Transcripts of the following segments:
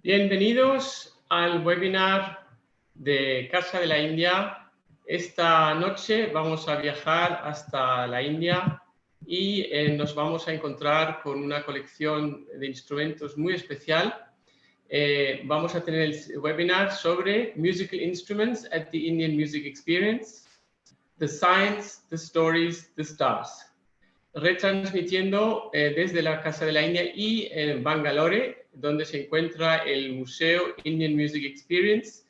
Bienvenidos al webinar de Casa de la India. Esta noche vamos a viajar hasta la India y nos vamos a encontrar con una colección de instrumentos muy especial. Vamos a tener el webinar sobre Musical Instruments at the Indian Music Experience, The Science, The Stories, The Stars. Retransmitiendo desde la Casa de la India y en Bangalore, donde se encuentra el Museo Indian Music Experience,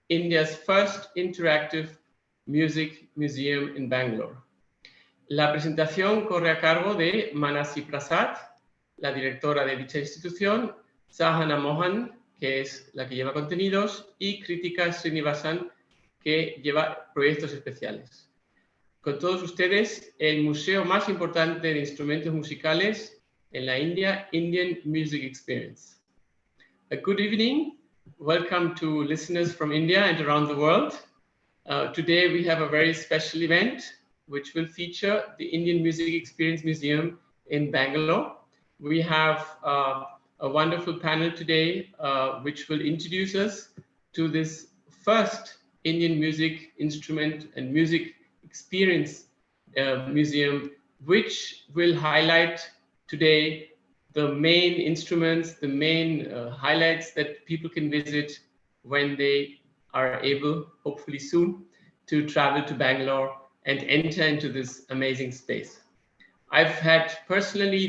India's first interactive music museum in Bangalore. La presentación corre a cargo de Manasi Prasad, la directora de dicha institución, Sahana Mohan, que es la que lleva contenidos, y Kritika Srinivasan, que lleva proyectos especiales. Con todos ustedes, el museo más importante de instrumentos musicales en la India, Indian Music Experience. A good evening. Welcome to listeners from India and around the world. Today we have a very special event which will feature the Indian Music Experience Museum in Bangalore. We have a wonderful panel today which will introduce us to this first Indian music instrument and music experience museum, which will highlight today the main instruments, the main highlights that people can visit when they are able, hopefully soon, to travel to Bangalore and enter into this amazing space. I've had personally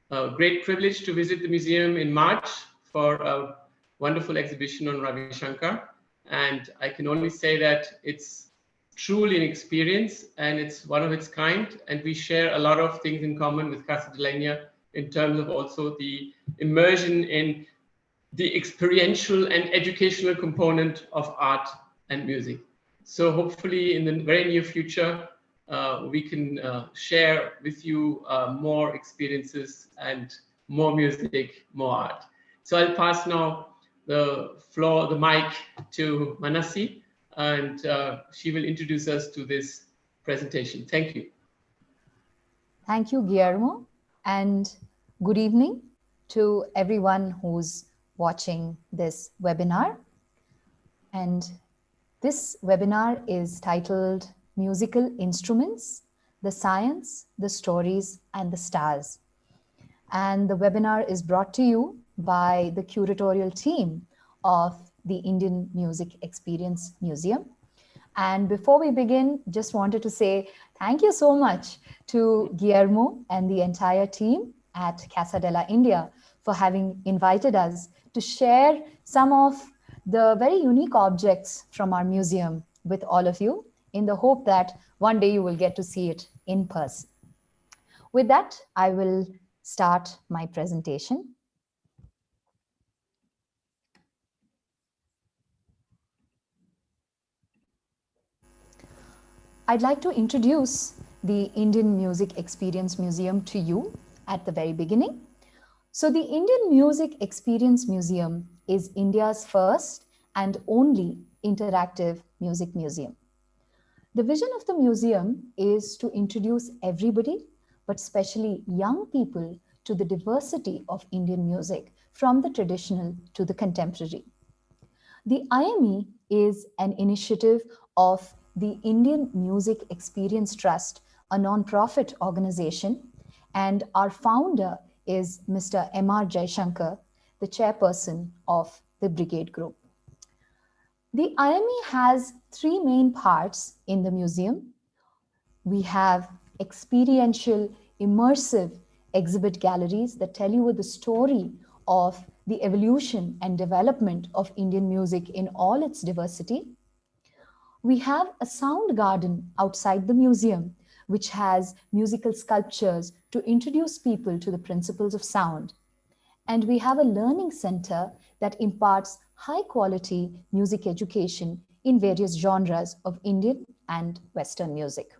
the great privilege to visit the museum in March for a wonderful exhibition on Ravi Shankar, and I can only say that it's truly an experience and it's one of its kind, and we share a lot of things in common with Casa de la India in terms of also the immersion in the experiential and educational component of art and music. So hopefully in the very near future we can share with you more experiences and more music, more art. So I'll pass now the mic to Manasi, and she will introduce us to this presentation. Thank you. Thank you, Guillermo, and good evening to everyone who's watching this webinar. And this webinar is titled Musical Instruments, the Science, the Stories, and the Stars. And the webinar is brought to you by the curatorial team of the Indian Music Experience Museum. And before we begin, just wanted to say thank you so much to Guillermo and the entire team at Casa de la India for having invited us to share some of the very unique objects from our museum with all of you, in the hope that one day you will get to see it in person. With that, I will start my presentation. I'd like to introduce the Indian Music Experience Museum to you at the very beginning. So the Indian Music Experience Museum is India's first and only interactive music museum. The vision of the museum is to introduce everybody, but especially young people, to the diversity of Indian music, from the traditional to the contemporary. The IME is an initiative of the Indian Music Experience Trust, a non-profit organization, and our founder is Mr. M.R. Jaishankar, the chairperson of the Brigade Group. The IME has three main parts in the museum. We have experiential, immersive exhibit galleries that tell you the story of the evolution and development of Indian music in all its diversity. We have a sound garden outside the museum, which has musical sculptures to introduce people to the principles of sound. And we have a learning center that imparts high quality music education in various genres of Indian and Western music.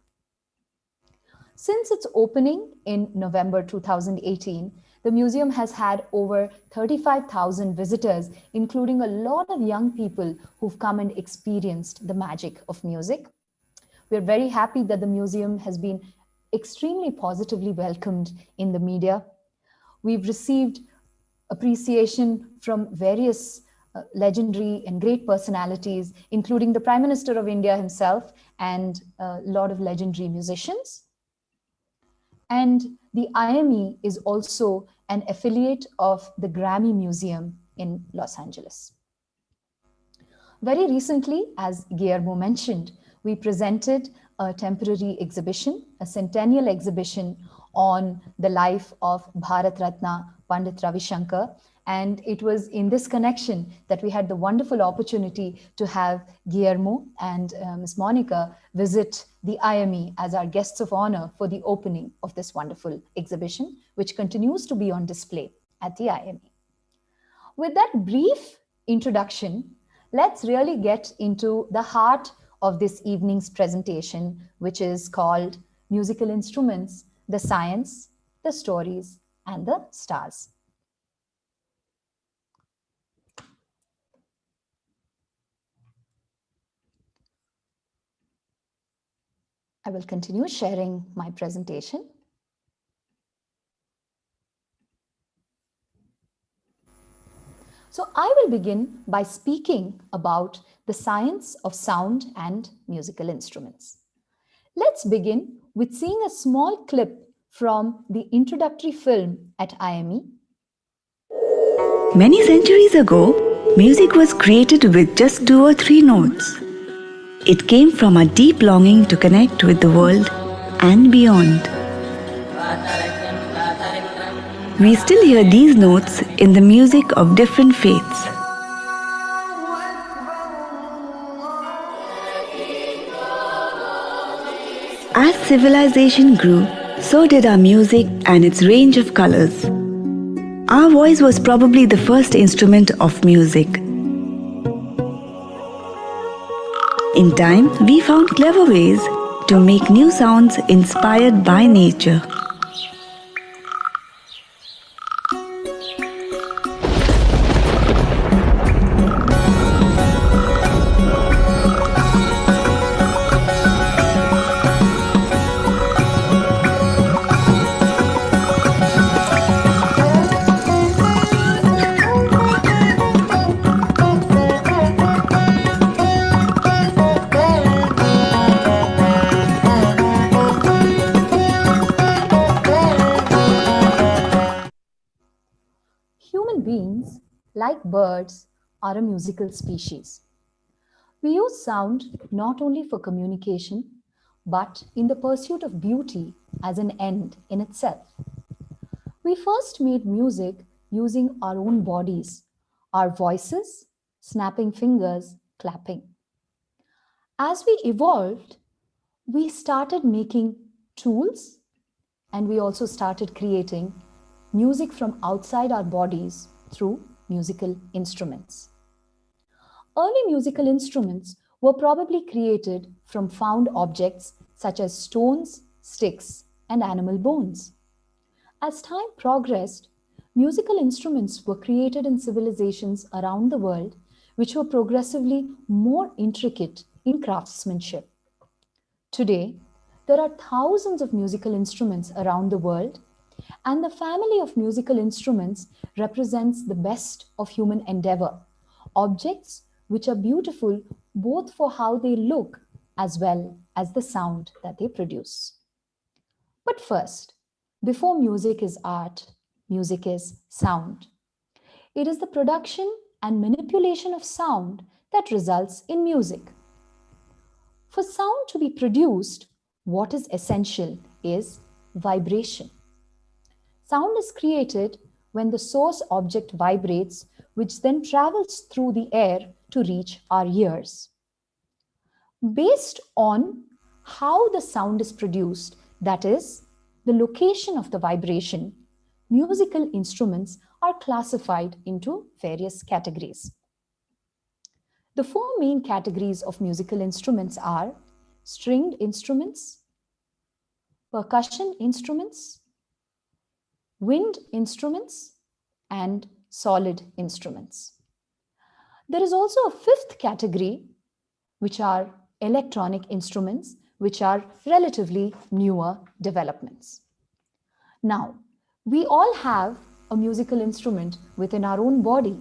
Since its opening in November 2018, the museum has had over 35,000 visitors, including a lot of young people who've come and experienced the magic of music. We're very happy that the museum has been extremely positively welcomed in the media. We've received appreciation from various legendary and great personalities, including the Prime Minister of India himself and a lot of legendary musicians. And the IME is also an affiliate of the Grammy Museum in Los Angeles. Very recently, as Guillermo mentioned, we presented a temporary exhibition, a centennial exhibition on the life of Bharat Ratna Pandit Ravi Shankar. And it was in this connection that we had the wonderful opportunity to have Guillermo and Ms. Monica visit the IME as our guests of honor for the opening of this wonderful exhibition, which continues to be on display at the IME. With that brief introduction, let's really get into the heart of this evening's presentation, which is called Musical Instruments, the Science, the Stories, and the Stars. I will continue sharing my presentation. So I will begin by speaking about the science of sound and musical instruments. Let's begin with seeing a small clip from the introductory film at IME. Many centuries ago, music was created with just 2 or 3 notes. It came from a deep longing to connect with the world and beyond. We still hear these notes in the music of different faiths. As civilization grew, so did our music and its range of colors. Our voice was probably the first instrument of music. In time, we found clever ways to make new sounds inspired by nature. Like birds, are a musical species. We use sound not only for communication, but in the pursuit of beauty as an end in itself. We first made music using our own bodies, our voices, snapping fingers, clapping. As we evolved, we started making tools, and we also started creating music from outside our bodies through musical instruments. Early musical instruments were probably created from found objects such as stones, sticks, and animal bones. As time progressed, musical instruments were created in civilizations around the world which were progressively more intricate in craftsmanship. Today, there are thousands of musical instruments around the world, and the family of musical instruments represents the best of human endeavor, objects which are beautiful both for how they look as well as the sound that they produce. But first, before music is art, music is sound. It is the production and manipulation of sound that results in music. For sound to be produced, what is essential is vibration. Sound is created when the source object vibrates, which then travels through the air to reach our ears. Based on how the sound is produced, that is, the location of the vibration, musical instruments are classified into various categories. The 4 main categories of musical instruments are stringed instruments, percussion instruments, wind instruments, and solid instruments. There is also a 5th category, which are electronic instruments, which are relatively newer developments. Now, we all have a musical instrument within our own body,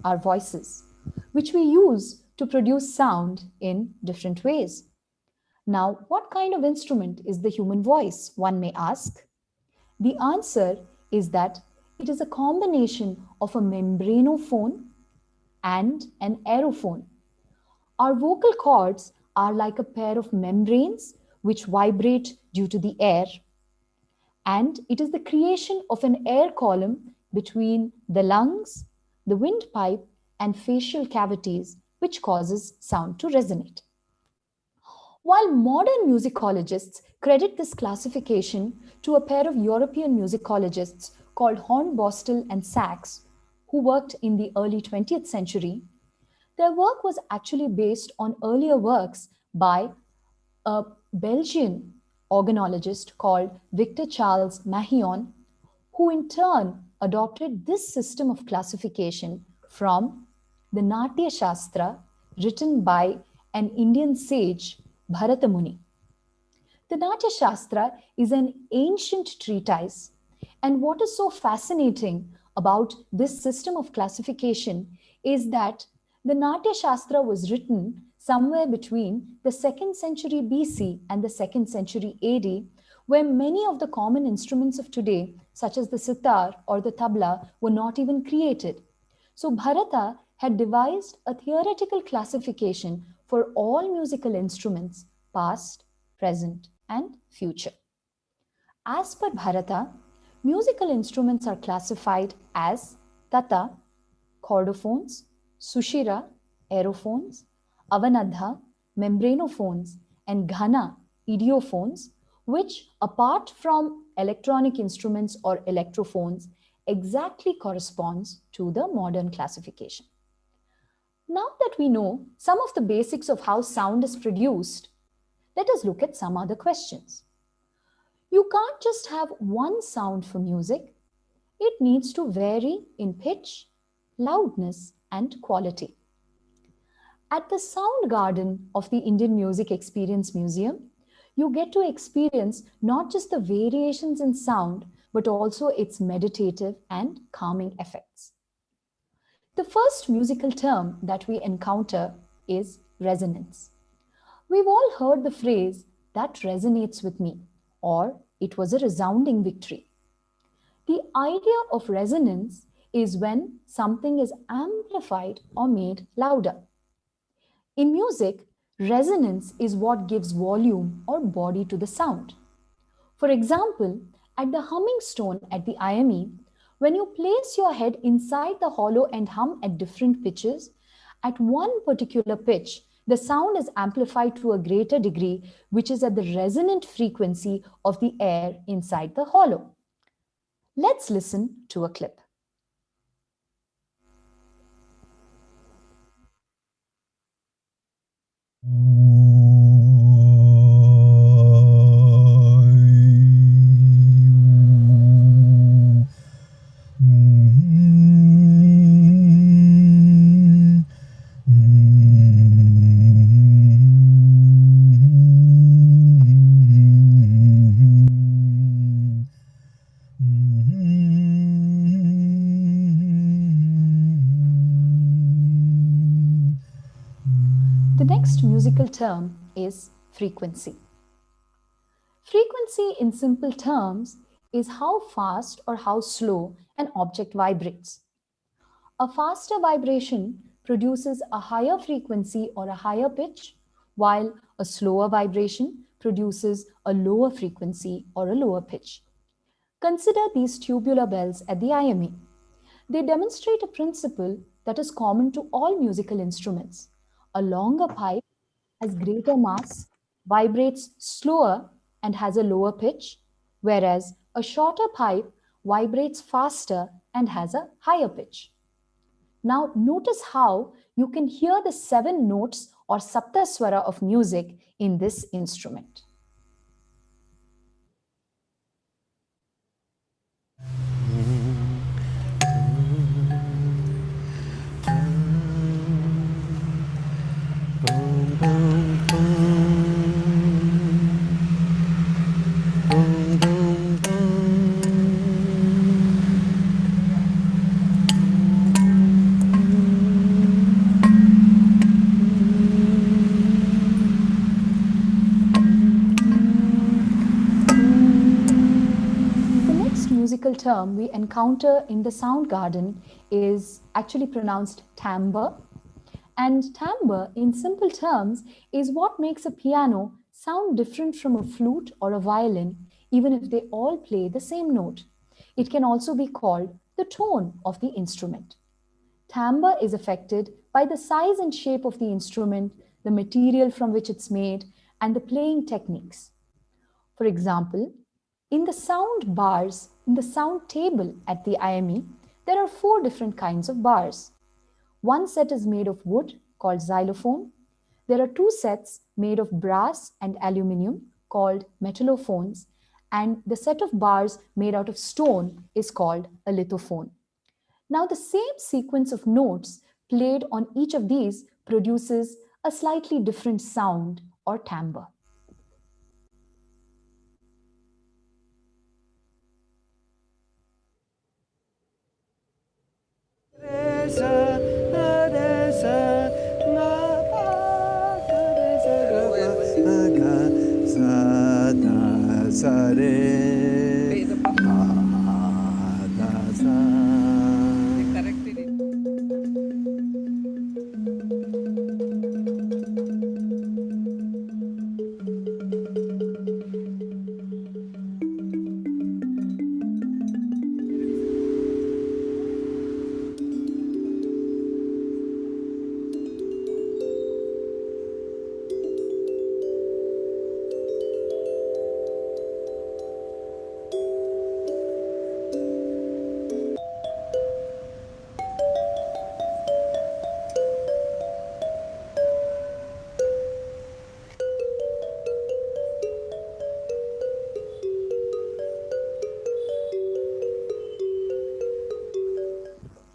our voices, which we use to produce sound in different ways. Now, what kind of instrument is the human voice, one may ask? The answer is that it is a combination of a membranophone and an aerophone. Our vocal cords are like a pair of membranes which vibrate due to the air, and it is the creation of an air column between the lungs, the windpipe, and facial cavities which causes sound to resonate. While modern musicologists credit this classification to a pair of European musicologists called Hornbostel and Sachs, who worked in the early 20th century, their work was actually based on earlier works by a Belgian organologist called Victor Charles Mahillon, who in turn adopted this system of classification from the Natya Shastra written by an Indian sage, Bharata Muni. The Natya Shastra is an ancient treatise, and what is so fascinating about this system of classification is that the Natya Shastra was written somewhere between the 2nd century BC and the 2nd century AD, where many of the common instruments of today, such as the sitar or the tabla, were not even created. So Bharata had devised a theoretical classification for all musical instruments, past, present, and future. As per Bharata, musical instruments are classified as tata, chordophones, sushira, aerophones, avanadha, membranophones, and ghana, idiophones, which, apart from electronic instruments or electrophones, exactly corresponds to the modern classification. Now that we know some of the basics of how sound is produced, let us look at some other questions. You can't just have one sound for music. It needs to vary in pitch, loudness, and quality. At the Sound Garden of the Indian Music Experience Museum, you get to experience not just the variations in sound, but also its meditative and calming effects. The first musical term that we encounter is resonance. We've all heard the phrase, "that resonates with me," or "it was a resounding victory." The idea of resonance is when something is amplified or made louder. In music, resonance is what gives volume or body to the sound. For example, at the humming stone at the IME, when you place your head inside the hollow and hum at different pitches, at one particular pitch, the sound is amplified to a greater degree, which is at the resonant frequency of the air inside the hollow. Let's listen to a clip. The next musical term is frequency. Frequency, in simple terms, is how fast or how slow an object vibrates. A faster vibration produces a higher frequency or a higher pitch, while a slower vibration produces a lower frequency or a lower pitch. Consider these tubular bells at the IME. They demonstrate a principle that is common to all musical instruments. A longer pipe has greater mass, vibrates slower, and has a lower pitch, whereas a shorter pipe vibrates faster and has a higher pitch. Now notice how you can hear the 7 notes or saptaswara of music in this instrument. musical term we encounter in the sound garden is actually pronounced timbre. And timbre, in simple terms, is what makes a piano sound different from a flute or a violin, even if they all play the same note. It can also be called the tone of the instrument. Timbre is affected by the size and shape of the instrument, the material from which it's made, and the playing techniques. For example, in the sound bars, in the sound table at the IME, there are 4 different kinds of bars. One set is made of wood called xylophone. There are 2 sets made of brass and aluminium called metallophones, and the set of bars made out of stone is called a lithophone. Now, the same sequence of notes played on each of these produces a slightly different sound or timbre.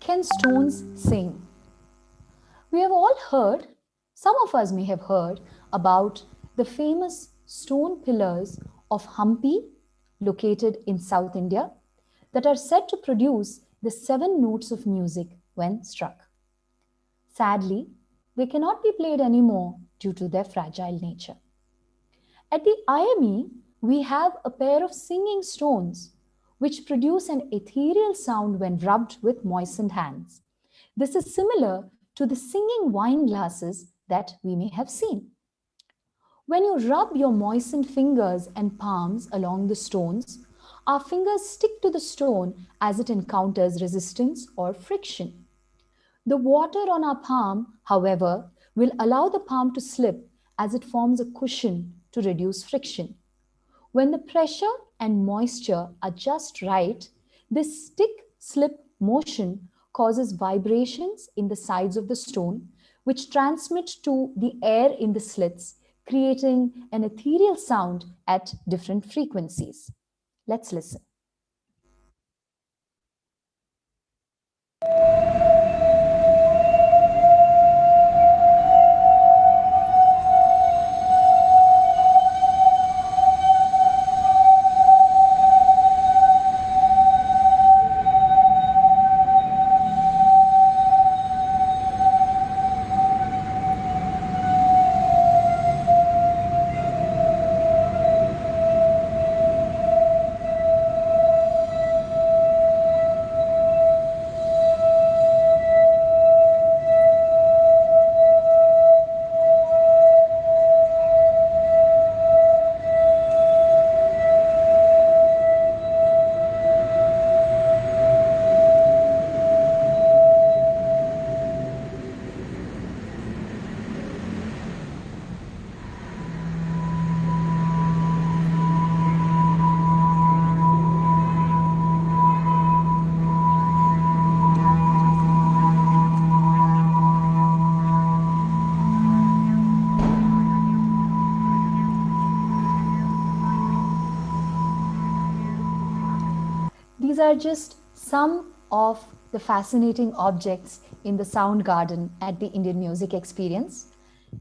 Can stones sing? We have all heard, some of us may have heard, about the famous stone pillars of Hampi, located in South India, that are said to produce the 7 notes of music when struck. Sadly, they cannot be played anymore due to their fragile nature. At the IME, we have a pair of singing stones which produce an ethereal sound when rubbed with moistened hands. This is similar to the singing wine glasses that we may have seen. When you rub your moistened fingers and palms along the stones, our fingers stick to the stone as it encounters resistance or friction. The water on our palm, however, will allow the palm to slip as it forms a cushion to reduce friction. When the pressure and moisture are just right, this stick-slip motion causes vibrations in the sides of the stone, which transmit to the air in the slits, creating an ethereal sound at different frequencies. Let's listen. These are just some of the fascinating objects in the sound garden at the Indian Music Experience.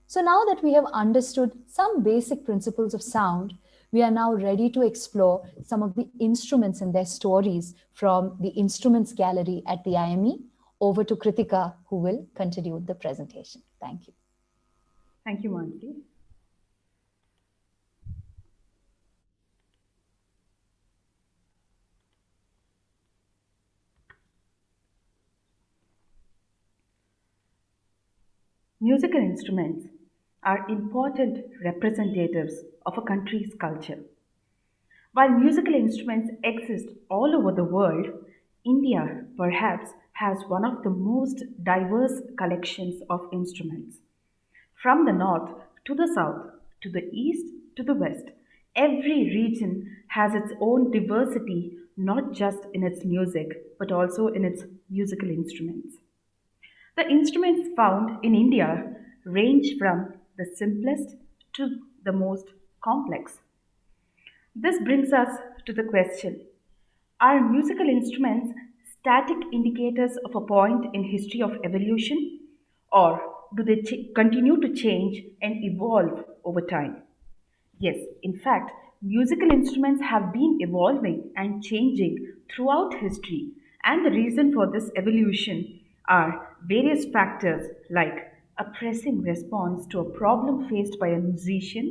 So now that we have understood some basic principles of sound, we are now ready to explore some of the instruments and their stories from the Instruments Gallery at the IME. Over to Kritika, who will continue the presentation. Thank you. Thank you, Manasi. musical instruments are important representatives of a country's culture. While musical instruments exist all over the world, India perhaps has one of the most diverse collections of instruments. From the north to the south, to the east to the west, every region has its own diversity, not just in its music, but also in its musical instruments. The instruments found in India range from the simplest to the most complex. This brings us to the question: are musical instruments static indicators of a point in history of evolution, or do they continue to change and evolve over time? Yes, in fact, musical instruments have been evolving and changing throughout history, and the reason for this evolution are various factors like a pressing response to a problem faced by a musician,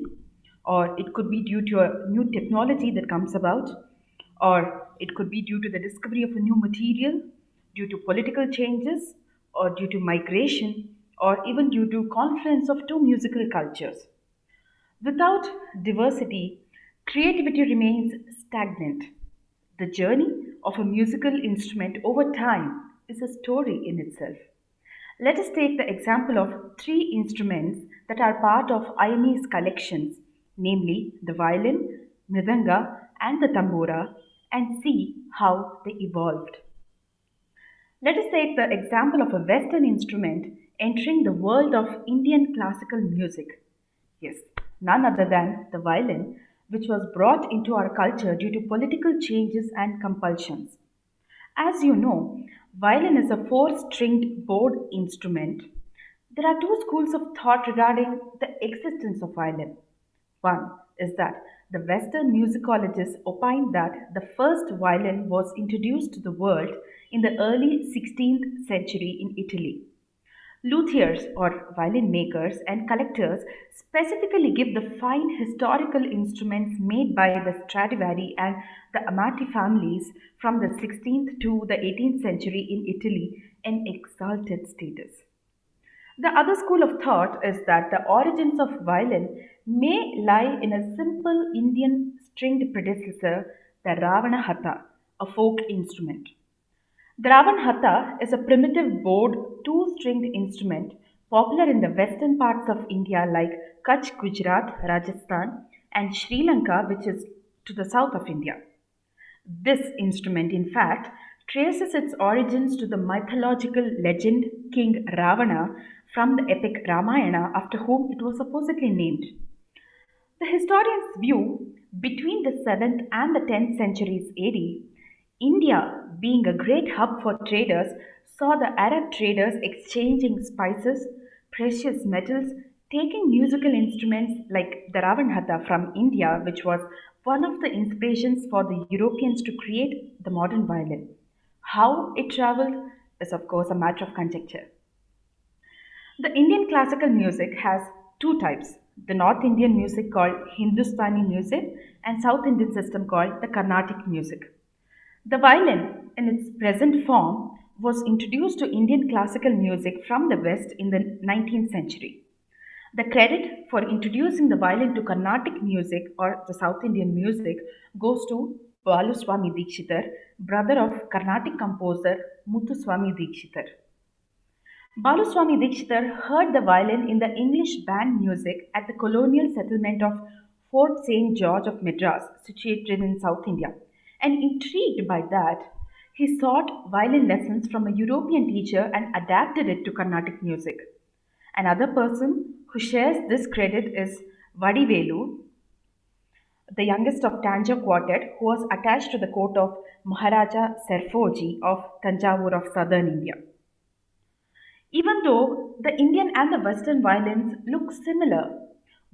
or it could be due to a new technology that comes about, or it could be due to the discovery of a new material, due to political changes, or due to migration, or even due to confluence of two musical cultures. Without diversity, creativity remains stagnant. The journey of a musical instrument over time is a story in itself. Let us take the example of three instruments that are part of IME's collections, namely the violin, mridanga, and the tambura, and see how they evolved. Let us take the example of a Western instrument entering the world of Indian classical music. Yes, none other than the violin, which was brought into our culture due to political changes and compulsions. As you know, violin is a four-stringed bowed instrument. There are two schools of thought regarding the existence of violin. One is that the Western musicologists opined that the first violin was introduced to the world in the early 16th century in Italy. Luthiers, or violin makers and collectors, specifically give the fine historical instruments made by the Stradivari and the Amati families from the 16th to the 18th century in Italy an exalted status. The other school of thought is that the origins of violin may lie in a simple Indian stringed predecessor, the Ravana Hatha, a folk instrument. The Ravan Hatha is a primitive bowed two-stringed instrument popular in the western parts of India like Kutch, Gujarat, Rajasthan, and Sri Lanka, which is to the south of India. This instrument, in fact, traces its origins to the mythological legend King Ravana from the epic Ramayana, after whom it was supposedly named. The historians view between the 7th and the 10th centuries AD, India, being a great hub for traders, saw the Arab traders exchanging spices, precious metals, taking musical instruments like the Ravanhatha from India, which was one of the inspirations for the Europeans to create the modern violin. How it traveled is, of course, a matter of conjecture. The Indian classical music has two types: the North Indian music called Hindustani music and South Indian system called the Carnatic music. The violin, in its present form, was introduced to Indian classical music from the West in the 19th century. The credit for introducing the violin to Carnatic music or the South Indian music goes to Baluswami Dikshitar, brother of Carnatic composer Muthuswami Dikshitar. Baluswami Dikshitar heard the violin in the English band music at the colonial settlement of Fort St. George of Madras, situated in South India, and intrigued by that, he sought violin lessons from a European teacher and adapted it to Carnatic music. Another person who shares this credit is Vadivelu, the youngest of Tanjore quartet, who was attached to the court of Maharaja Serfoji of Tanjavur of southern India. Even though the Indian and the Western violins look similar,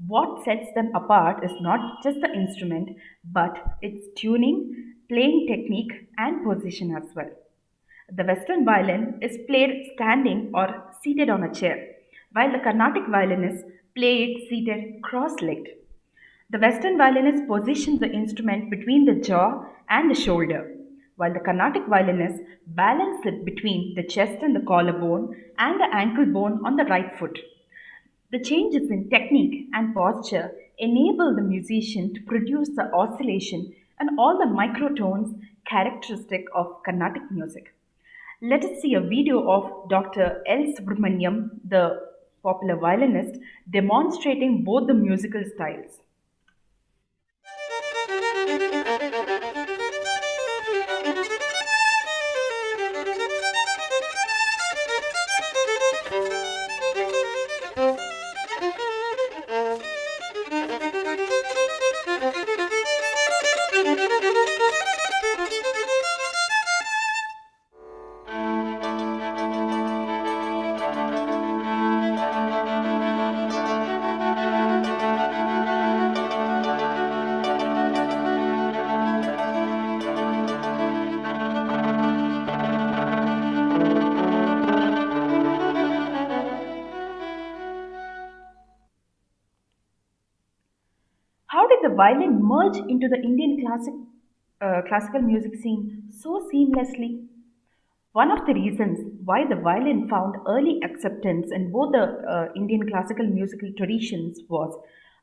what sets them apart is not just the instrument, but its tuning, playing technique, and position as well. The Western violin is played standing or seated on a chair, while the Carnatic violinists play it seated cross legged. The Western violinists position the instrument between the jaw and the shoulder, while the Carnatic violinists balance it between the chest and the collarbone and the ankle bone on the right foot. The changes in technique and posture enable the musician to produce the oscillation and all the microtones characteristic of Carnatic music. Let us see a video of Dr. L. Subramaniam, the popular violinist, demonstrating both the musical styles. How did the violin merge into the Indian classical music scene so seamlessly? One of the reasons why the violin found early acceptance in both the Indian classical musical traditions was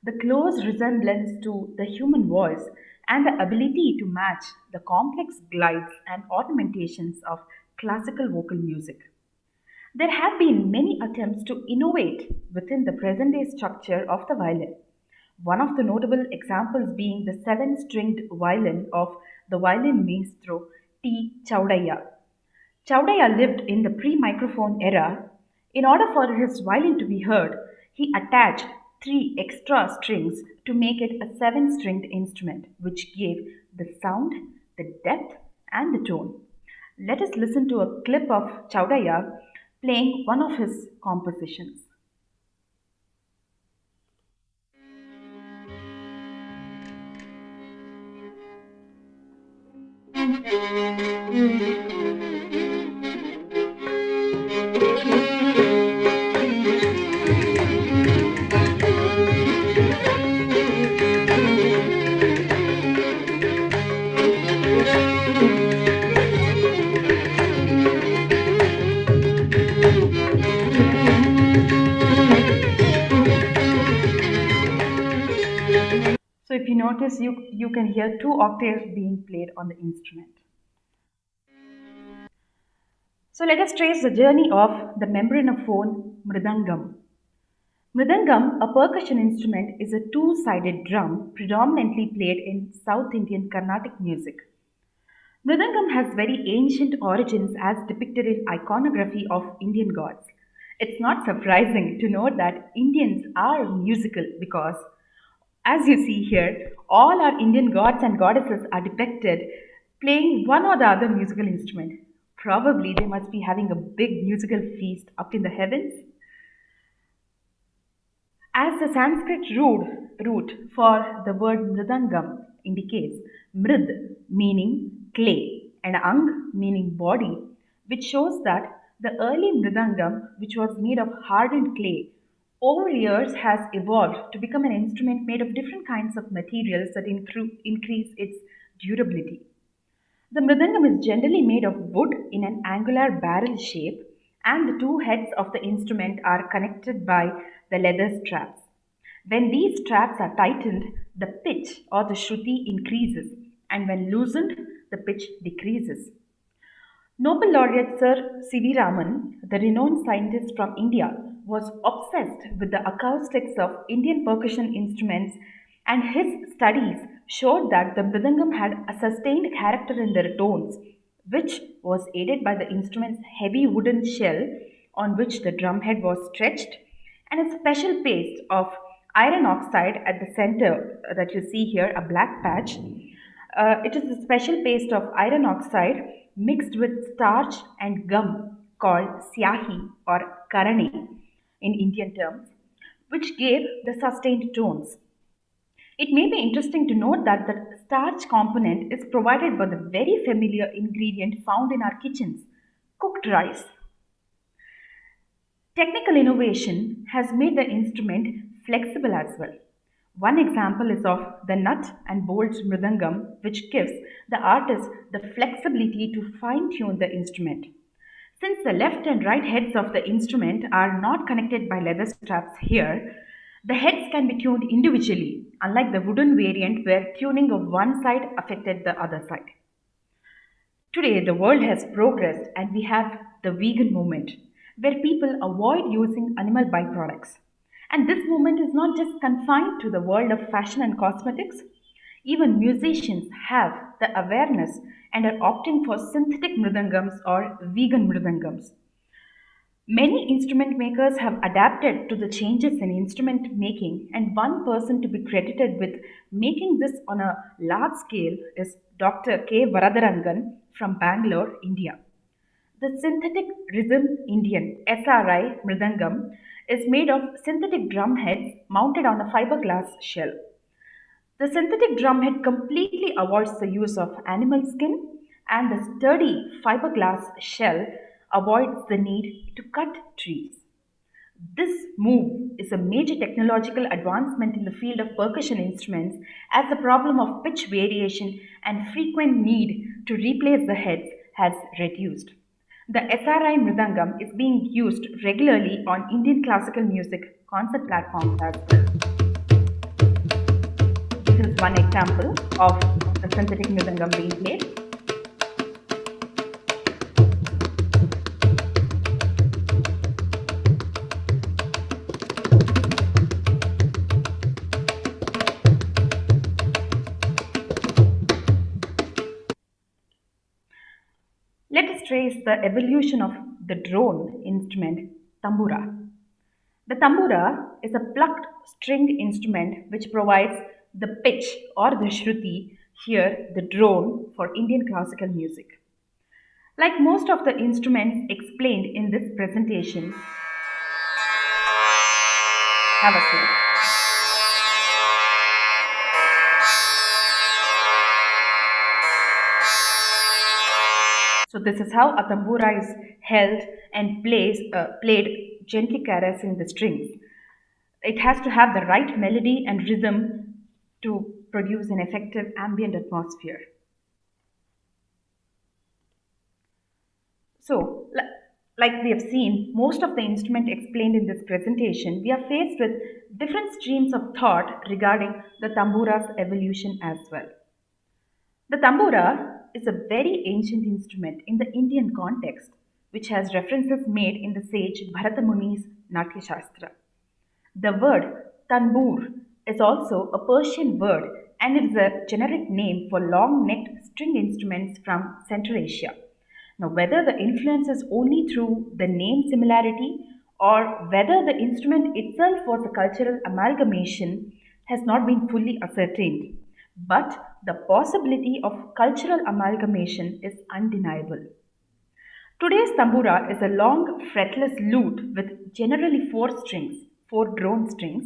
the close resemblance to the human voice and the ability to match the complex glides and ornamentations of classical vocal music. There have been many attempts to innovate within the present day structure of the violin. One of the notable examples being the seven stringed violin of the violin maestro T. Chaudaya. Chaudaya lived in the pre microphone era. In order for his violin to be heard, he attached three extra strings to make it a seven stringed instrument, which gave the sound, the depth, and the tone. Let us listen to a clip of Chaudaya playing one of his compositions. So if you notice, you can hear two octaves being played on the instrument. So let us trace the journey of the membranophone mridangam. Mridangam, a percussion instrument, is a two-sided drum predominantly played in South Indian Carnatic music. Mridangam has very ancient origins as depicted in iconography of Indian gods. It's not surprising to note that Indians are musical because, as you see here, all our Indian gods and goddesses are depicted playing one or the other musical instrument. Probably they must be having a big musical feast up in the heavens. As the Sanskrit root for the word mridangam indicates, mrid meaning clay and ang meaning body, which shows that the early mridangam, which was made of hardened clay, over years has evolved to become an instrument made of different kinds of materials that increase its durability. The mridangam is generally made of wood in an angular barrel shape, and the two heads of the instrument are connected by the leather straps. When these straps are tightened, the pitch or the shruti increases, and when loosened, the pitch decreases. Nobel laureate Sir C.V. Raman, the renowned scientist from India, was obsessed with the acoustics of Indian percussion instruments, and his studies showed that the mridangam had a sustained character in their tones, which was aided by the instrument's heavy wooden shell on which the drumhead was stretched, and a special paste of iron oxide at the center that you see here, a black patch. It is a special paste of iron oxide mixed with starch and gum called syahi or karane in Indian terms, which gave the sustained tones. It may be interesting to note that the starch component is provided by the very familiar ingredient found in our kitchens, cooked rice. Technical innovation has made the instrument flexible as well. One example is of the nut and bolt mridangam, which gives the artist the flexibility to fine tune the instrument. Since the left and right heads of the instrument are not connected by leather straps here, the heads can be tuned individually, unlike the wooden variant where tuning of one side affected the other side. Today, the world has progressed and we have the vegan movement, where people avoid using animal byproducts. And this movement is not just confined to the world of fashion and cosmetics. Even musicians have the awareness and are opting for synthetic mridangams or vegan mridangams. Many instrument makers have adapted to the changes in instrument making, and one person to be credited with making this on a large scale is Dr. K. Varadarangan from Bangalore, India. The synthetic rhythm Indian SRI Mridangam is made of synthetic drum heads mounted on a fiberglass shell. The synthetic drumhead completely avoids the use of animal skin, and the sturdy fiberglass shell avoids the need to cut trees. This move is a major technological advancement in the field of percussion instruments, as the problem of pitch variation and frequent need to replace the heads has reduced. The SRI Mridangam is being used regularly on Indian classical music concert platforms as well. This is one example of the synthetic mridangam being played. Let us trace the evolution of the drone instrument, tambura. The tambura is a plucked string instrument which provides the pitch or the shruti, here the drone, for Indian classical music. Like most of the instruments explained in this presentation, have a seat. So this is how a tambura is held and played gently caressing the strings. It has to have the right melody and rhythm to produce an effective ambient atmosphere. So, like we have seen, most of the instrument explained in this presentation, we are faced with different streams of thought regarding the tambura's evolution as well. The tambura is a very ancient instrument in the Indian context, which has references made in the sage Bharata Muni's Natya Shastra. The word tanbur is also a Persian word, and it is a generic name for long-necked string instruments from Central Asia. Now, whether the influence is only through the name similarity or whether the instrument itself was a cultural amalgamation has not been fully ascertained, but the possibility of cultural amalgamation is undeniable. Today's tambura is a long fretless lute with generally four drone strings.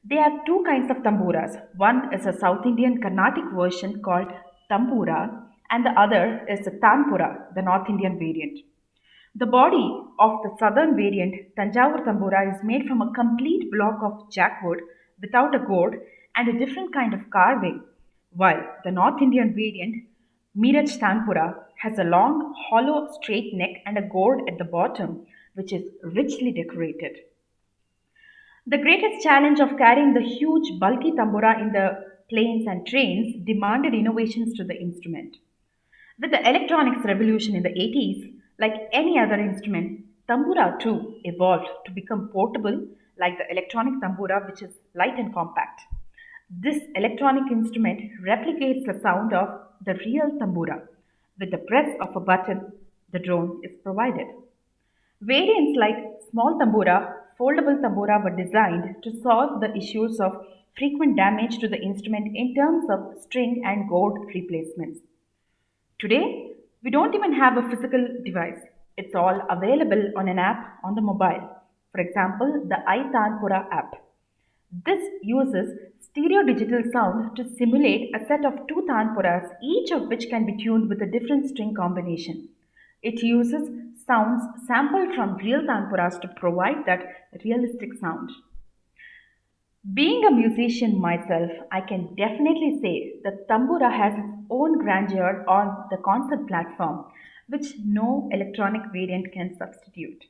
There are two kinds of tamburas. One is a South Indian Carnatic version called tambura, and the other is the tanpura, the North Indian variant. The body of the southern variant, Tanjavur tambura, is made from a complete block of jackwood without a gourd and a different kind of carving, while the North Indian variant, Miraj tanpura, has a long, hollow, straight neck and a gourd at the bottom, which is richly decorated. The greatest challenge of carrying the huge, bulky tambura in the planes and trains demanded innovations to the instrument. With the electronics revolution in the 80s, like any other instrument, tambura too evolved to become portable, like the electronic tambura, which is light and compact. This electronic instrument replicates the sound of the real tambura. With the press of a button, the drone is provided. Variants like small tambura, foldable tambura were designed to solve the issues of frequent damage to the instrument in terms of string and gourd replacements. Today, we don't even have a physical device. It's all available on an app on the mobile. For example, the iTanpura app. This uses stereo digital sound to simulate a set of two tanpuras, each of which can be tuned with a different string combination. It uses sounds sampled from real tanpuras to provide that realistic sound. Being a musician myself, I can definitely say that tambura has its own grandeur on the concert platform, which no electronic variant can substitute.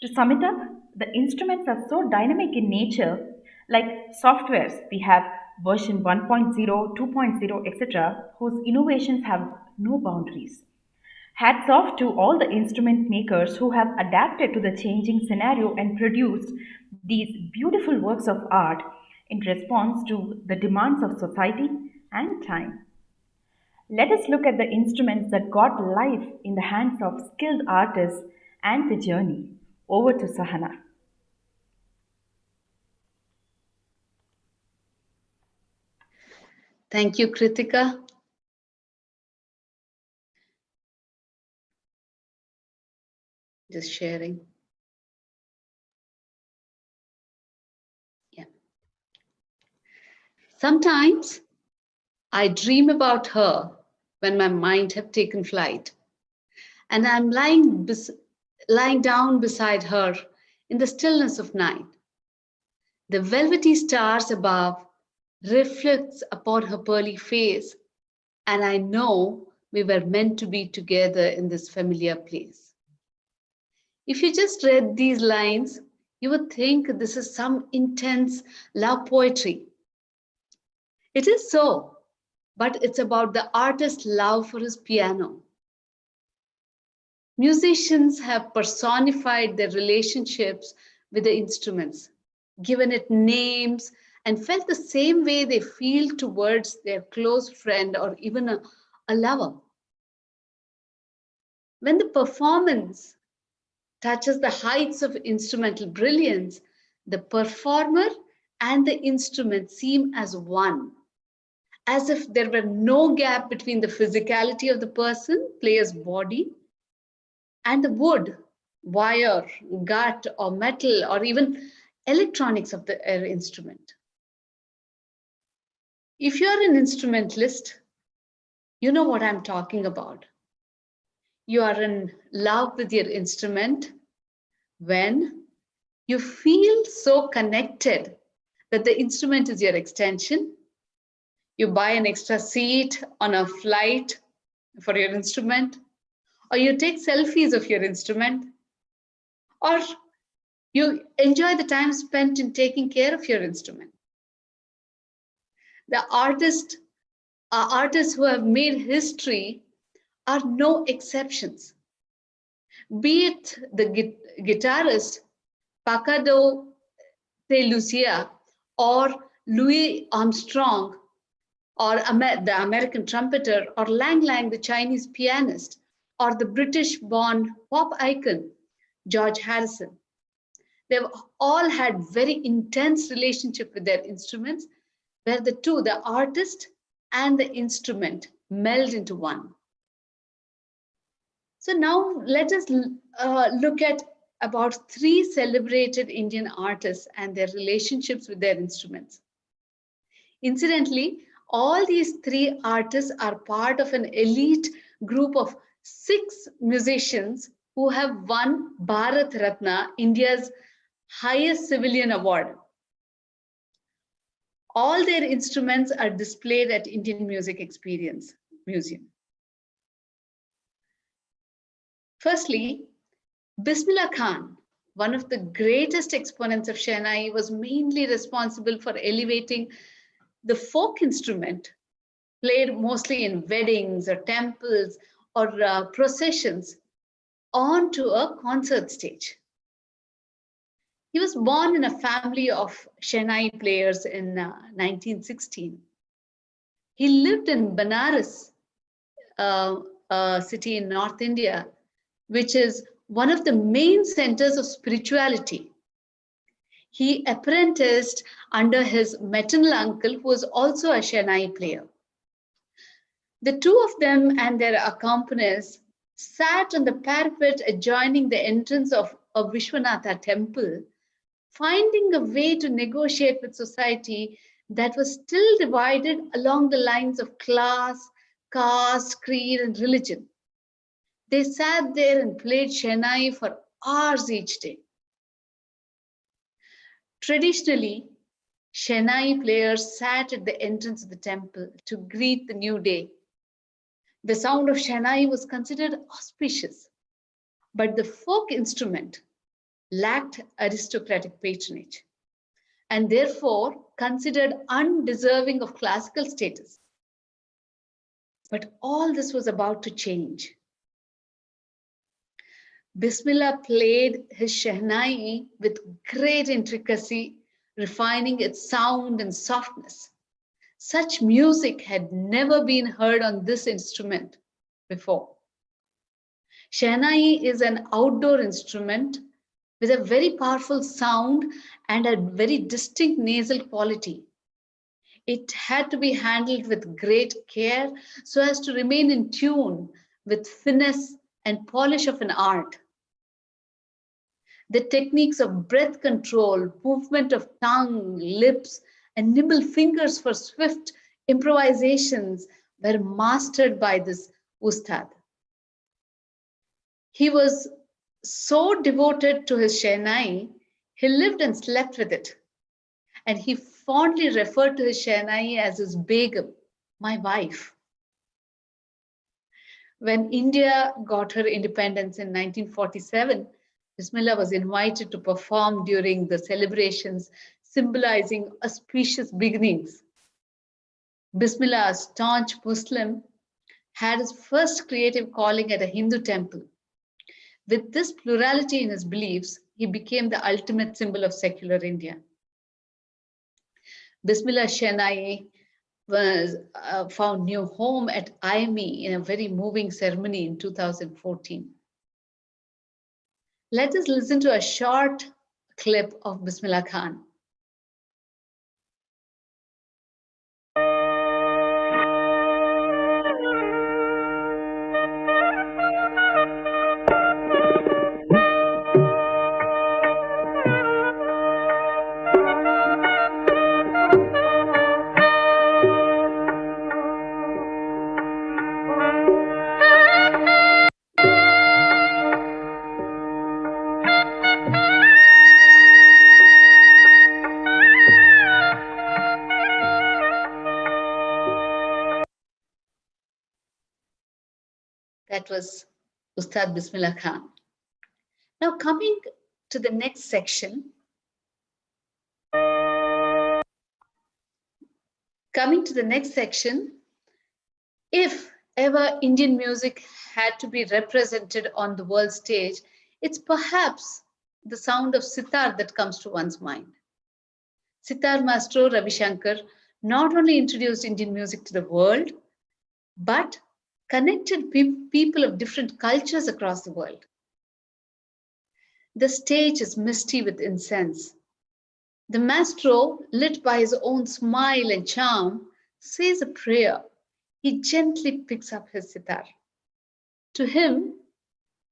To sum it up, the instruments are so dynamic in nature, like softwares, we have version 1.0, 2.0, etc., whose innovations have no boundaries. Hats off to all the instrument makers who have adapted to the changing scenario and produced these beautiful works of art in response to the demands of society and time. Let us look at the instruments that got life in the hands of skilled artists and the journey. Over to Sahana. Thank you, Kritika. Just sharing. Yeah. Sometimes I dream about her when my mind have taken flight, and I'm lying down beside her in the stillness of night. The velvety stars above reflects upon her pearly face, and I know we were meant to be together in this familiar place. If you just read these lines, you would think this is some intense love poetry. It is so, but it's about the artist's love for his piano. Musicians have personified their relationships with the instruments, given it names, and felt the same way they feel towards their close friend or even a lover. When the performance touches the heights of instrumental brilliance, the performer and the instrument seem as one, as if there were no gap between the physicality of the player's body, and the wood, wire, gut, or metal, or even electronics of the instrument. If you're an instrumentalist, you know what I'm talking about. You are in love with your instrument when you feel so connected that the instrument is your extension. You buy an extra seat on a flight for your instrument, or you take selfies of your instrument, or you enjoy the time spent in taking care of your instrument. The artists who have made history are no exceptions. Be it the guitarist Paco de Lucia or Louis Armstrong, or the American trumpeter, or Lang Lang, the Chinese pianist, or the British-born pop icon, George Harrison. They've all had very intense relationship with their instruments, where the two, the artist and the instrument, meld into one. So now let us look at about 3 celebrated Indian artists and their relationships with their instruments. Incidentally, all these 3 artists are part of an elite group of 6 musicians who have won Bharat Ratna, India's highest civilian award. All their instruments are displayed at Indian Music Experience Museum. Firstly, Bismillah Khan, one of the greatest exponents of Shehnai, was mainly responsible for elevating the folk instrument, played mostly in weddings or temples or processions, onto a concert stage. He was born in a family of Shehnai players in 1916. He lived in Banaras, a city in North India, which is one of the main centers of spirituality. He apprenticed under his maternal uncle, who was also a Shehnai player. The two of them and their accompanies sat on the parapet adjoining the entrance of a Vishwanatha temple, finding a way to negotiate with society that was still divided along the lines of class, caste, creed, and religion. They sat there and played Shehnai for hours each day. Traditionally, Shehnai players sat at the entrance of the temple to greet the new day. The sound of Shehnai was considered auspicious, but the folk instrument lacked aristocratic patronage and therefore considered undeserving of classical status. But all this was about to change. Bismillah played his Shehnai with great intricacy, refining its sound and softness. Such music had never been heard on this instrument before. Shehnai is an outdoor instrument with a very powerful sound and a very distinct nasal quality. It had to be handled with great care so as to remain in tune with finesse and polish of an art. The techniques of breath control, movement of tongue, lips, and nimble fingers for swift improvisations were mastered by this ustad. He was so devoted to his Shehnai, he lived and slept with it. And he fondly referred to his Shehnai as his Begum, my wife. When India got her independence in 1947, Bismillah was invited to perform during the celebrations symbolizing auspicious beginnings. Bismillah, a staunch Muslim, had his first creative calling at a Hindu temple. With this plurality in his beliefs, he became the ultimate symbol of secular India. Bismillah Shehnai was found new home at IME in a very moving ceremony in 2014. Let us listen to a short clip of Bismillah Khan. That was Ustad Bismillah Khan. Now coming to the next section. If ever Indian music had to be represented on the world stage, it's perhaps the sound of sitar that comes to one's mind. Sitar maestro Ravi Shankar not only introduced Indian music to the world, but connected people of different cultures across the world. The stage is misty with incense. The maestro, lit by his own smile and charm, says a prayer. He gently picks up his sitar. To him,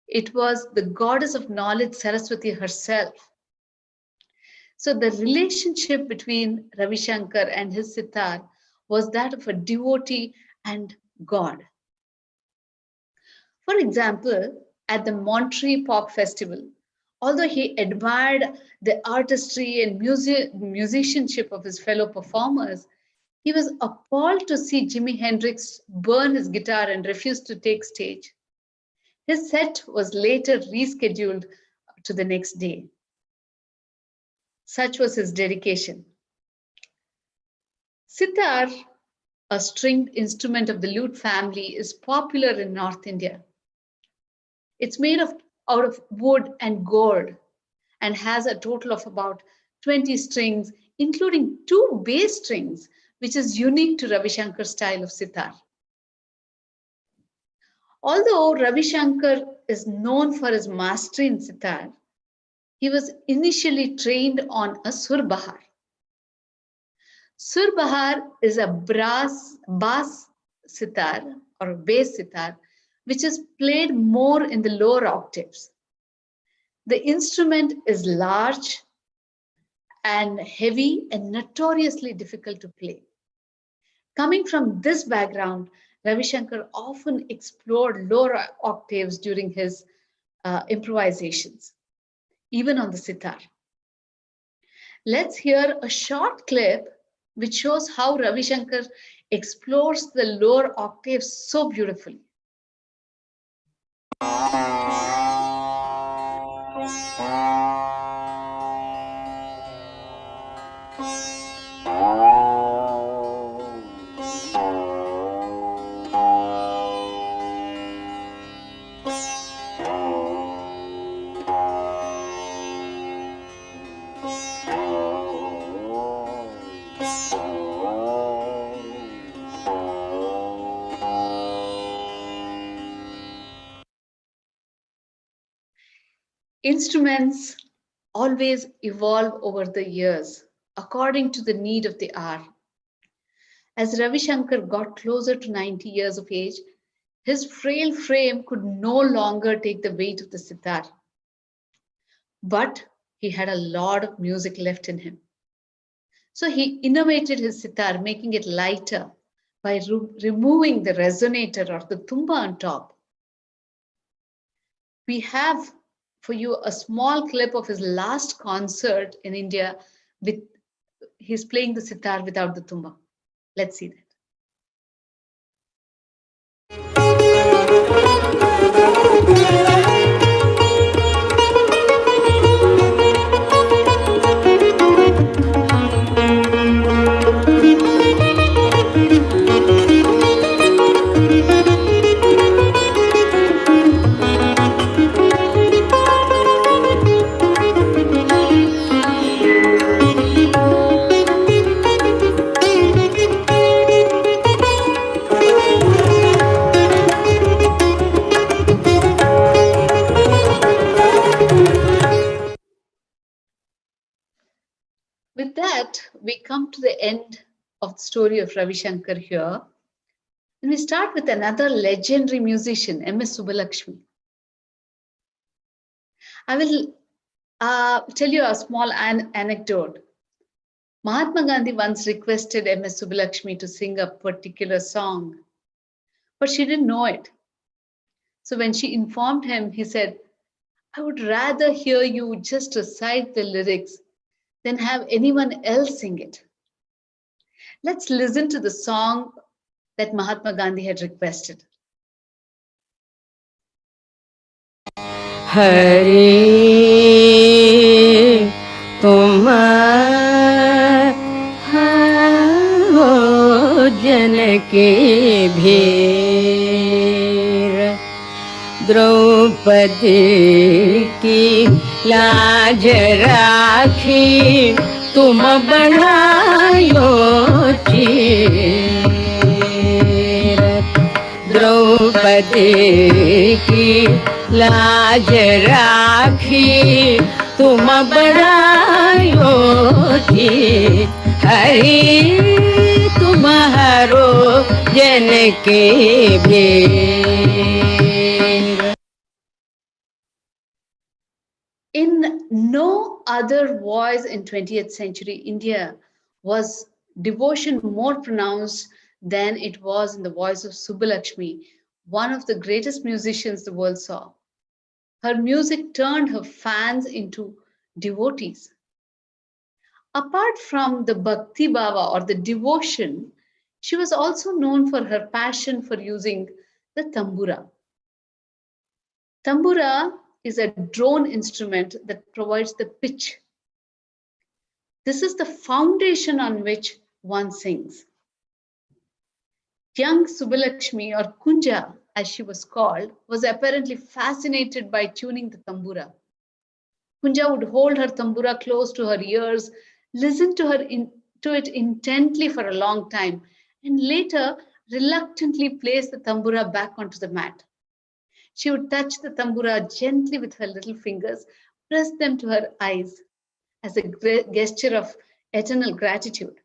it was the goddess of knowledge, Saraswati herself. So the relationship between Ravi Shankar and his sitar was that of a devotee and God. For example, at the Monterey Pop Festival, although he admired the artistry and musicianship of his fellow performers, he was appalled to see Jimi Hendrix burn his guitar and refuse to take stage. His set was later rescheduled to the next day. Such was his dedication. Sitar, a stringed instrument of the lute family, is popular in North India. It's made out of wood and gourd and has a total of about 20 strings, including 2 bass strings, which is unique to Ravi Shankar's style of sitar. Although Ravi Shankar is known for his mastery in sitar, he was initially trained on a surbahar. Surbahar is a bass sitar or bass sitar, which is played more in the lower octaves. The instrument is large and heavy and notoriously difficult to play. Coming from this background, Ravi Shankar often explored lower octaves during his improvisations, even on the sitar. Let's hear a short clip which shows how Ravi Shankar explores the lower octaves so beautifully. Instruments always evolve over the years according to the need of the hour. As Ravi Shankar got closer to 90 years of age, his frail frame could no longer take the weight of the sitar. But he had a lot of music left in him. So he innovated his sitar, making it lighter by removing the resonator or the tumba on top. We have for you a small clip of his last concert in India. He's playing the sitar without the tumba. Let's see that. With that, we come to the end of the story of Ravi Shankar here. And we start with another legendary musician, M.S. Subbulakshmi. I will tell you a small anecdote. Mahatma Gandhi once requested M.S. Subbulakshmi to sing a particular song, but she didn't know it. So when she informed him, he said, "I would rather hear you just recite the lyrics than have anyone else sing it." Let's listen to the song that Mahatma Gandhi had requested. Hari tumar ho janaki bheer Draupadi की लाज राखी तुम बढ़ायो चीर द्रौपदी की लाज राखी तुम बढ़ायो चीर हरि तुम्हारो जन के भेर। In no other voice in 20th century India was devotion more pronounced than it was in the voice of Subbulakshmi, one of the greatest musicians the world saw. Her music turned her fans into devotees. Apart from the Bhakti Bhava or the devotion, she was also known for her passion for using the tambura. Tambura is a drone instrument that provides the pitch. This is the foundation on which one sings. Young Subbulakshmi, or Kunja as she was called, was apparently fascinated by tuning the tambura. Kunja would hold her tambura close to her ears, listen to it intently for a long time, and later reluctantly place the tambura back onto the mat. She would touch the tambura gently with her little fingers, press them to her eyes as a gesture of eternal gratitude.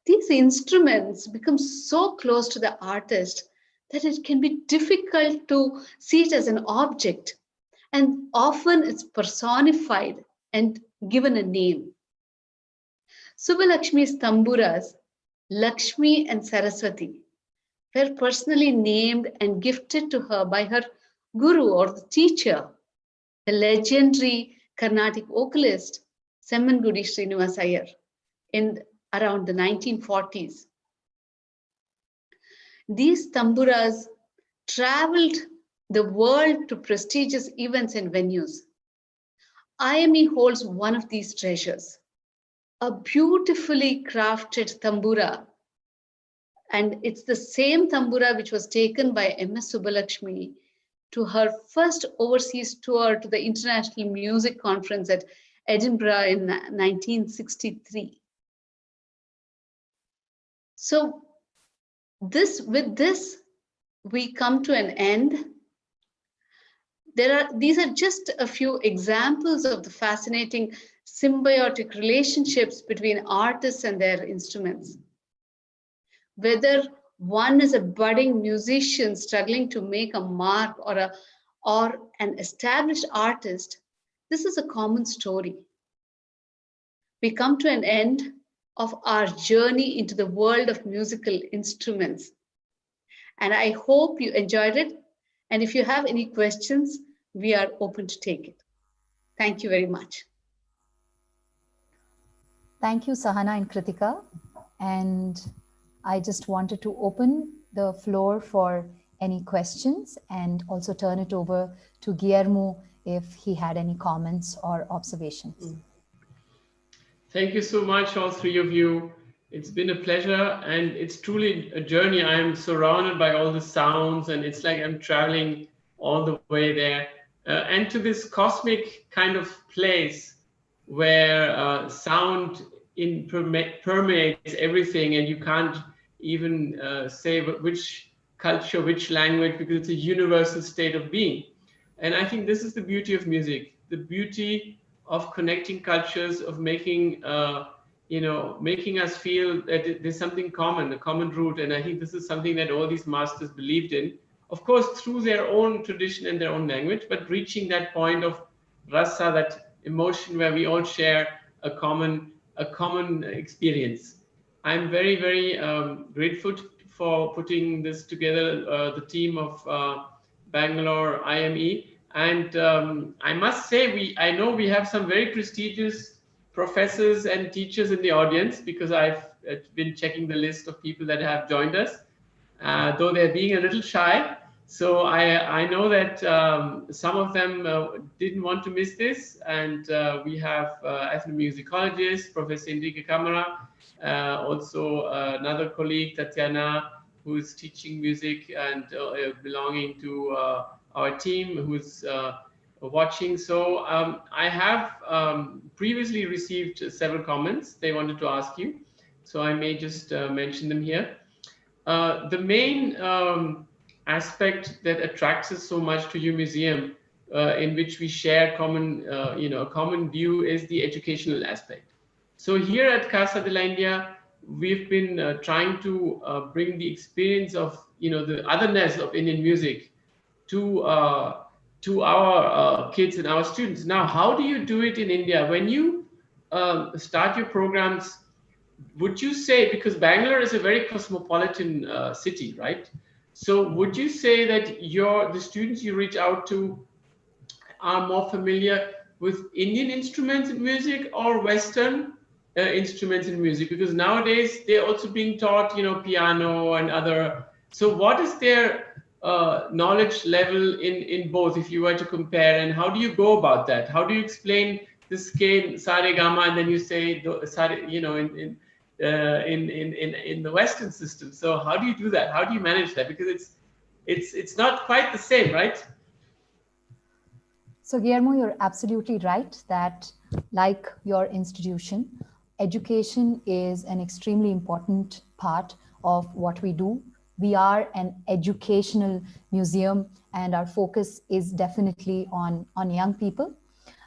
These instruments become so close to the artist that it can be difficult to see it as an object, and often it's personified and given a name. Subbulakshmi's tamburas, Lakshmi and Saraswati, were personally named and gifted to her by her guru or the teacher, the legendary Carnatic vocalist Semmangudi Srinivas Iyer, in around the 1940s. These tamburas traveled the world to prestigious events and venues. IME holds one of these treasures, a beautifully crafted tambura. And it's the same tambura which was taken by MS Subbalakshmi to her first overseas tour to the International Music Conference at Edinburgh in 1963. So with this, we come to an end. These are just a few examples of the fascinating symbiotic relationships between artists and their instruments. Whether one is a budding musician struggling to make a mark or an established artist, this is a common story. We come to an end of our journey into the world of musical instruments. And I hope you enjoyed it. And if you have any questions, we are open to take it. Thank you very much. Thank you, Sahana and Kritika. And I just wanted to open the floor for any questions and also turn it over to Guillermo if he had any comments or observations. Thank you so much, all three of you. It's been a pleasure, and it's truly a journey. I am surrounded by all the sounds, and it's like I'm traveling all the way there. And to this cosmic kind of place where sound permeates everything, and you can't even say which culture, which language, because it's a universal state of being. And I think this is the beauty of music, the beauty of connecting cultures, of making making us feel that there's something common, a common root. And I think this is something that all these masters believed in, of course, through their own tradition and their own language, but reaching that point of rasa, that emotion where we all share a common experience. I'm very, very grateful for putting this together, the team of Bangalore IME. And I must say, I know we have some very prestigious professors and teachers in the audience, because I've been checking the list of people that have joined us, though they're being a little shy. So I know that some of them didn't want to miss this. And we have ethnomusicologist, Professor Enrique Camara, also another colleague, Tatiana, who is teaching music and belonging to our team, who's watching. So I have previously received several comments they wanted to ask you. So I may just mention them here. The main aspect that attracts us so much to your museum, in which we share a common view, is the educational aspect. So here at Casa de la India, we've been trying to bring the experience of the otherness of Indian music to our kids and our students. Now, how do you do it in India? When you start your programs, would you say, because Bangalore is a very cosmopolitan city, right? So would you say that the students you reach out to are more familiar with Indian instruments in music or Western instruments in music? Because nowadays they're also being taught, piano and other. So what is their knowledge level in both, if you were to compare, and how do you go about that? How do you explain the scale sa re ga ma, and then you say in the Western system? So how do you do that? How do you manage that? Because it's not quite the same, right? So Guillermo, you're absolutely right that, like your institution, education is an extremely important part of what we do. We are an educational museum, and our focus is definitely on young people.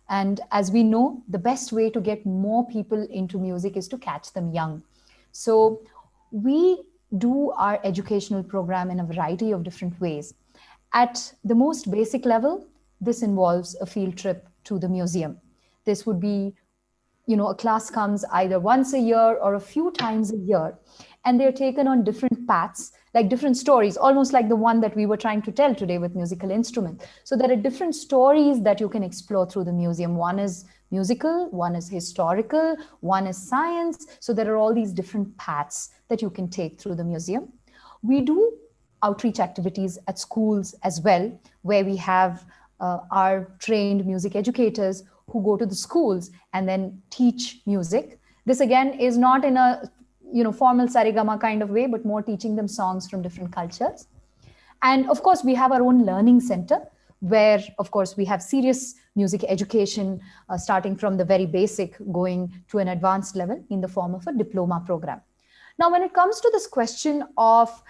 And as we know, the best way to get more people into music is to catch them young. So we do our educational program in a variety of different ways. At the most basic level, this involves a field trip to the museum. This would be, a class comes either once a year or a few times a year, and they're taken on different paths, like different stories, almost like the one that we were trying to tell today with musical instruments. So there are different stories that you can explore through the museum. One is musical, one is historical, one is science. So there are all these different paths that you can take through the museum. We do outreach activities at schools as well, where we have our trained music educators who go to the schools and then teach music. This again is not in a formal sarigama kind of way, but more teaching them songs from different cultures. And of course, we have our own learning center where, of course, we have serious music education starting from the very basic going to an advanced level in the form of a diploma program. Now, when it comes to this question of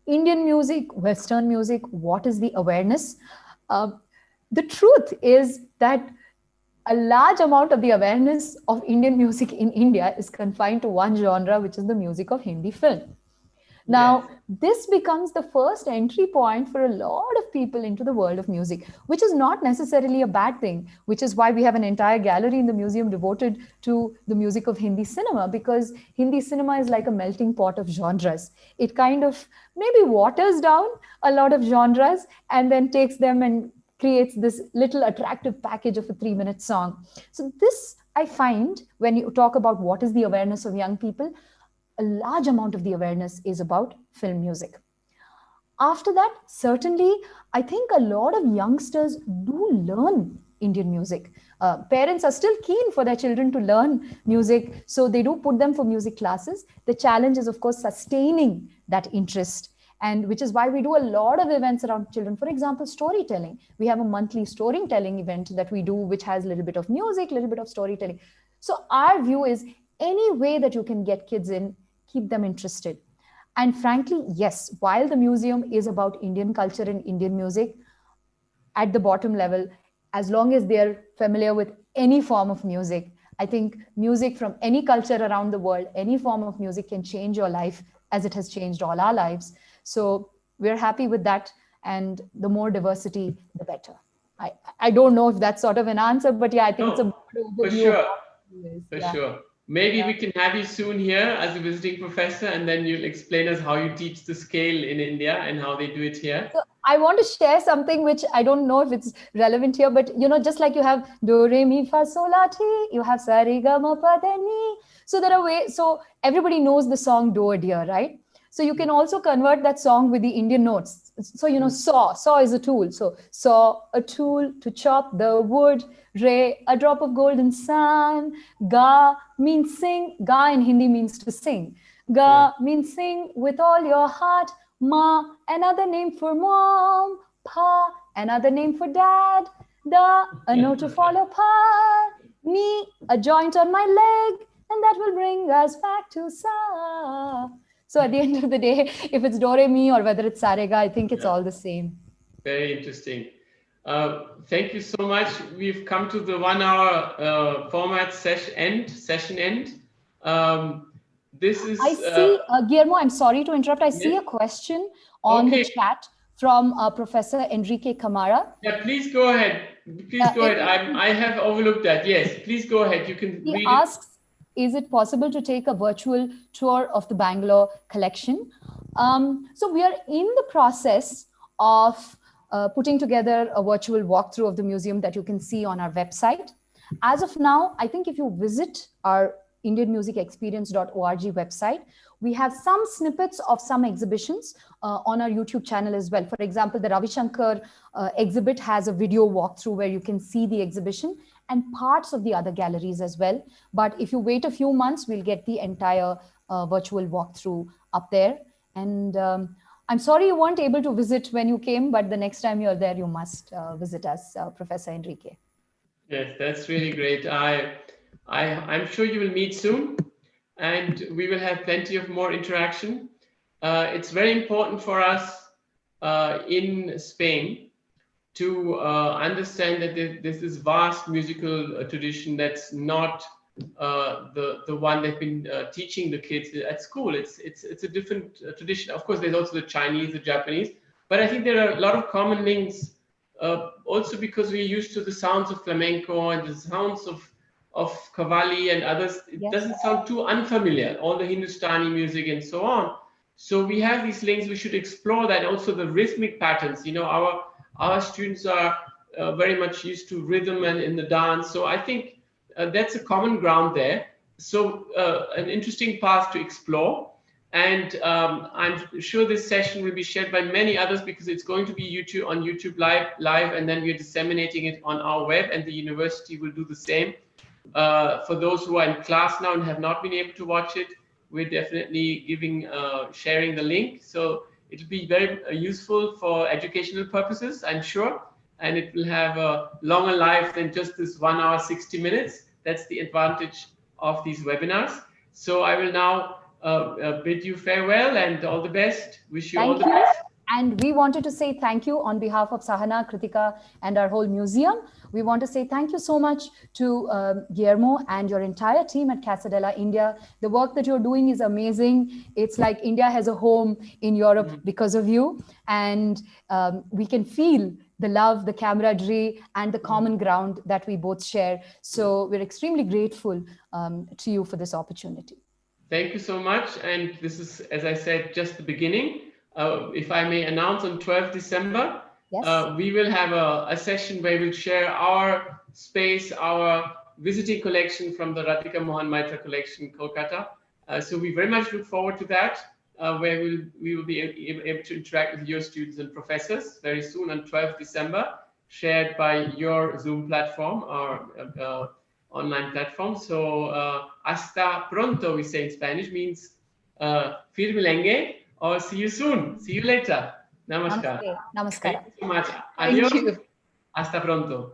Indian music, Western music, what is the awareness? The truth is that a large amount of the awareness of Indian music in India is confined to one genre, which is the music of Hindi film. Now, this becomes the first entry point for a lot of people into the world of music, which is not necessarily a bad thing, which is why we have an entire gallery in the museum devoted to the music of Hindi cinema, because Hindi cinema is like a melting pot of genres. It kind of maybe waters down a lot of genres and then takes them and creates this little attractive package of a 3-minute song. So this, I find, when you talk about what is the awareness of young people, a large amount of the awareness is about film music. After that, certainly, I think a lot of youngsters do learn Indian music. Parents are still keen for their children to learn music, so they do put them for music classes. The challenge is, of course, sustaining that interest, and which is why we do a lot of events around children. For example, storytelling. We have a monthly storytelling event that we do, which has a little bit of music, a little bit of storytelling. So our view is any way that you can get kids in, keep them interested. And frankly, yes, while the museum is about Indian culture and Indian music, at the bottom level, as long as they're familiar with any form of music, I think music from any culture around the world, any form of music can change your life as it has changed all our lives. So we're happy with that. And the more diversity, the better. I don't know if that's sort of an answer, but yeah, I think it's a for sure. For sure. Maybe we can have you soon here as a visiting professor, and then you'll explain us how you teach the scale in India and how they do it here. So I want to share something which I don't know if it's relevant here, but just like you have do, re, mi, fa, sol, la, ti, you have sa, re, ga, ma, pa, da, ni. So there are ways, so everybody knows the song Do a Deer, right? So you can also convert that song with the Indian notes. So, saw is a tool. So saw, a tool to chop the wood. Re, a drop of golden sun. Ga means sing. Ga in Hindi means to sing. Ga means sing with all your heart. Ma, another name for mom. Pa, another name for dad. Da, a note to follow. Pa, ni, a joint on my leg. And that will bring us back to sa. So at the end of the day, if it's do, re, mi, or whether it's sa, re, ga, I think it's all the same. Very interesting. Thank you so much. We've come to the 1 hour format session end. This is. I see, Guillermo, I'm sorry to interrupt. I see a question on the chat from Professor Enrique Camara. Yeah, please go ahead. Please go ahead. I have overlooked that. Yes, please go ahead. You can read it. Asks, is it possible to take a virtual tour of the Bangalore collection? So we are in the process of putting together a virtual walkthrough of the museum that you can see on our website. As of now, I think if you visit our indianmusicexperience.org website, we have some snippets of some exhibitions on our YouTube channel as well. For example, the Ravi Shankar exhibit has a video walkthrough where you can see the exhibition and parts of the other galleries as well. But if you wait a few months, we'll get the entire virtual walkthrough up there. And I'm sorry you weren't able to visit when you came, but the next time you're there, you must visit us, Professor Enrique. Yes, that's really great. I'm sure you will meet soon, and we will have plenty of more interaction. It's very important for us in Spain to understand that there's this vast musical tradition that's not the one they've been teaching the kids at school. It's a different tradition. Of course, there's also the Chinese, the Japanese, but I think there are a lot of common links. Also because we're used to the sounds of flamenco and the sounds of Qawwali and others, it doesn't sound too unfamiliar, all the Hindustani music and so on. So we have these links, we should explore that. Also the rhythmic patterns, our students are very much used to rhythm and in the dance. So I think that's a common ground there. So an interesting path to explore. And I'm sure this session will be shared by many others because it's going to be on YouTube live, and then we're disseminating it on our web, and the university will do the same. For those who are in class now and have not been able to watch it, we're definitely sharing the link. So it'll be very useful for educational purposes, I'm sure, and it will have a longer life than just this 1 hour, 60 minutes. That's the advantage of these webinars. So I will now bid you farewell and all the best. Wish you all the best. And we wanted to say thank you on behalf of Sahana, Kritika, and our whole museum. We want to say thank you so much to Guillermo and your entire team at Casa della India. The work that you're doing is amazing. It's like India has a home in Europe because of you. And we can feel the love, the camaraderie, and the common ground that we both share. So we're extremely grateful to you for this opportunity. Thank you so much. And this is, as I said, just the beginning. If I may announce, on 12th December, we will have a session where we'll share our space, our visiting collection from the Radhika Mohan Maitra collection, Kolkata. So we very much look forward to that, where we will be able to interact with your students and professors very soon on 12th December, shared by your Zoom platform or online platform. So hasta pronto, we say in Spanish, means fir milenge, or see you soon. See you later. Namaskar. Namaste. Namaskar. Thank you so much. Adios. Hasta pronto.